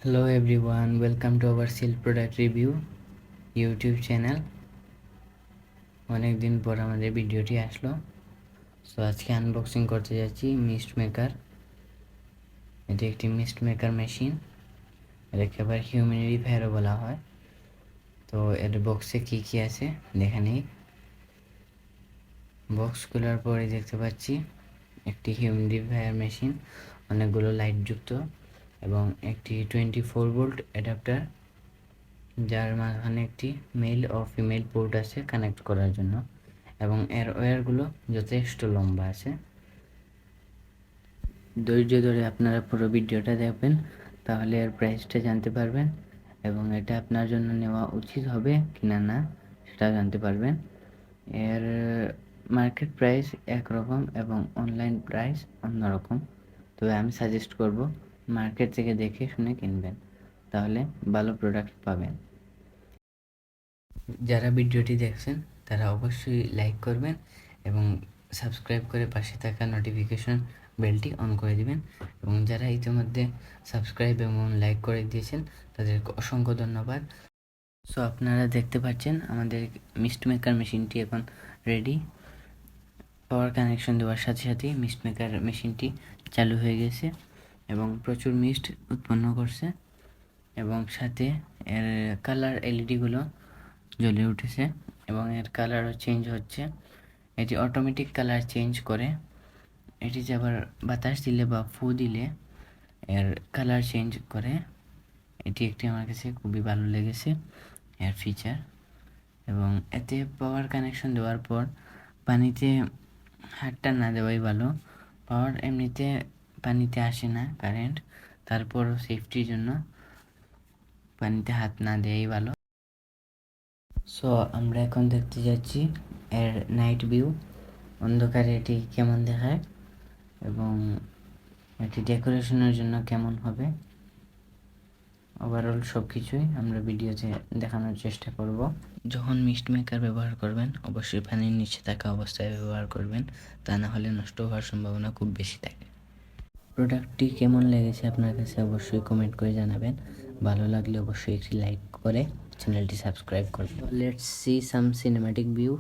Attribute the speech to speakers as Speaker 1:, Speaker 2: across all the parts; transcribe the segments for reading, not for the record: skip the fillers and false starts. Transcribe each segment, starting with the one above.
Speaker 1: Hello everyone, welcome to our Seal Product Review YouTube channel. অনেক দিন পর আমাদের ভিডিওটি আসলো। সো আজকে আনবক্সিং করতে যাচ্ছি মিস্ট মেকার। এটি একটি মিস্ট মেকার মেশিন, এটাকে আবার হিউমিডিফায়ারও বলা হয়। তো এর বক্সে কি কি আছে দেখে নিই। বক্স খোলার পরে দেখতে পাচ্ছি একটি হিউমিডিফায়ার মেশিন, অনেকগুলো লাইট যুক্ত এবং একটি 24 ভোল্ট অ্যাডাপ্টার, যার মাঝখানে একটি মেল ও ফিমেল পোর্ট আছে কানেক্ট করার জন্য, এবং এর ওয়্যারগুলো যথেষ্ট লম্বা আছে। ধৈর্য ধরে আপনারা পুরো ভিডিওটা দেখবেন, তাহলে এর প্রাইসটা জানতে পারবেন এবং এটা আপনার জন্য নেওয়া উচিত হবে কিনা না সেটা জানতে পারবেন। এর মার্কেট প্রাইস একরকম এবং অনলাইন প্রাইস অন্যরকম, তবে আমি সাজেস্ট করব মার্কেট থেকে দেখে শুনে কিনবেন, তাহলে ভালো প্রোডাক্ট পাবেন। যারা ভিডিওটি দেখছেন তারা অবশ্যই লাইক করবেন এবং সাবস্ক্রাইব করে পাশে থাকা নোটিফিকেশন বেলটি অন করে দিবেন, এবং যারা ইতিমধ্যে সাবস্ক্রাইব এবং লাইক করে দিয়েছেন তাদেরকে অসংখ্য ধন্যবাদ। সো আপনারা দেখতে পাচ্ছেন আমাদের মিস্ট মেকার মেশিনটি এখন রেডি। পাওয়ার কানেকশন দেওয়ার সাথে সাথেই মিস্ট মেকার মেশিনটি চালু হয়ে গেছে এবং প্রচুর মিস্ট উৎপন্ন করছে, এবং সাথে এর কালার এলইডিগুলো জ্বলে উঠেছে এবং এর কালারও চেঞ্জ হচ্ছে। এটি অটোমেটিক কালার চেঞ্জ করে, এটি আবার বাতাস দিলে বা ফু দিলে এর কালার চেঞ্জ করে। এটি একটি আমার কাছে খুবই ভালো লেগেছে এর ফিচার। এবং এতে পাওয়ার কানেকশন দেওয়ার পর পানিতে হাতটা না দেওয়াই ভালো। পাওয়ার এমনিতে পানিতে আসে না কারেন্ট, তারপরও সেফটির জন্য পানিতে হাত না দেওয়াই ভালো। সো আমরা এখন দেখতে যাচ্ছি এর নাইট ভিউ, অন্ধকারে এটি কেমন দেখায় এবং এটি ডেকোরেশনের জন্য কেমন হবে। ওভারঅল সব কিছুই আমরা ভিডিওতে দেখানোর চেষ্টা করব। যখন মিস্ট মেকার ব্যবহার করবেন অবশ্যই পানির নিচে থাকা অবস্থায় ব্যবহার করবেন, তা না হলে নষ্ট হওয়ার সম্ভাবনা খুব বেশি থাকে। প্রোডাক্টটি কেমন লেগেছে আপনার কাছে অবশ্যই কমেন্ট করে জানাবেন। ভালো লাগলে অবশ্যই একটি লাইক করে চ্যানেলটি সাবস্ক্রাইব করবেন। Let's see some cinematic view.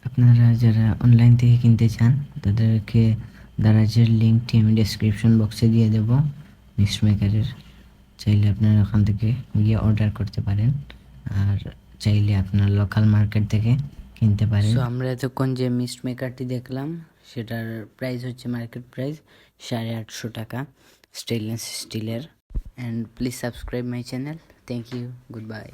Speaker 1: আপনারা যারা অনলাইন থেকে কিনতে চান তাদেরকে দারাজের লিঙ্কটি আমি ডেসক্রিপশন বক্সে দিয়ে দেবো মিস্ট মেকারের। চাইলে আপনারা ওখান থেকে গিয়ে অর্ডার করতে পারেন, আর চাইলে আপনার লোকাল মার্কেট থেকে কিনতে পারেন। সো আমরা এতক্ষণ যে মিস্ট মেকারটি দেখলাম সেটার প্রাইস হচ্ছে মার্কেট প্রাইস 850 টাকা, স্টেনলেস স্টিলের। And please subscribe my channel. Thank you, good by.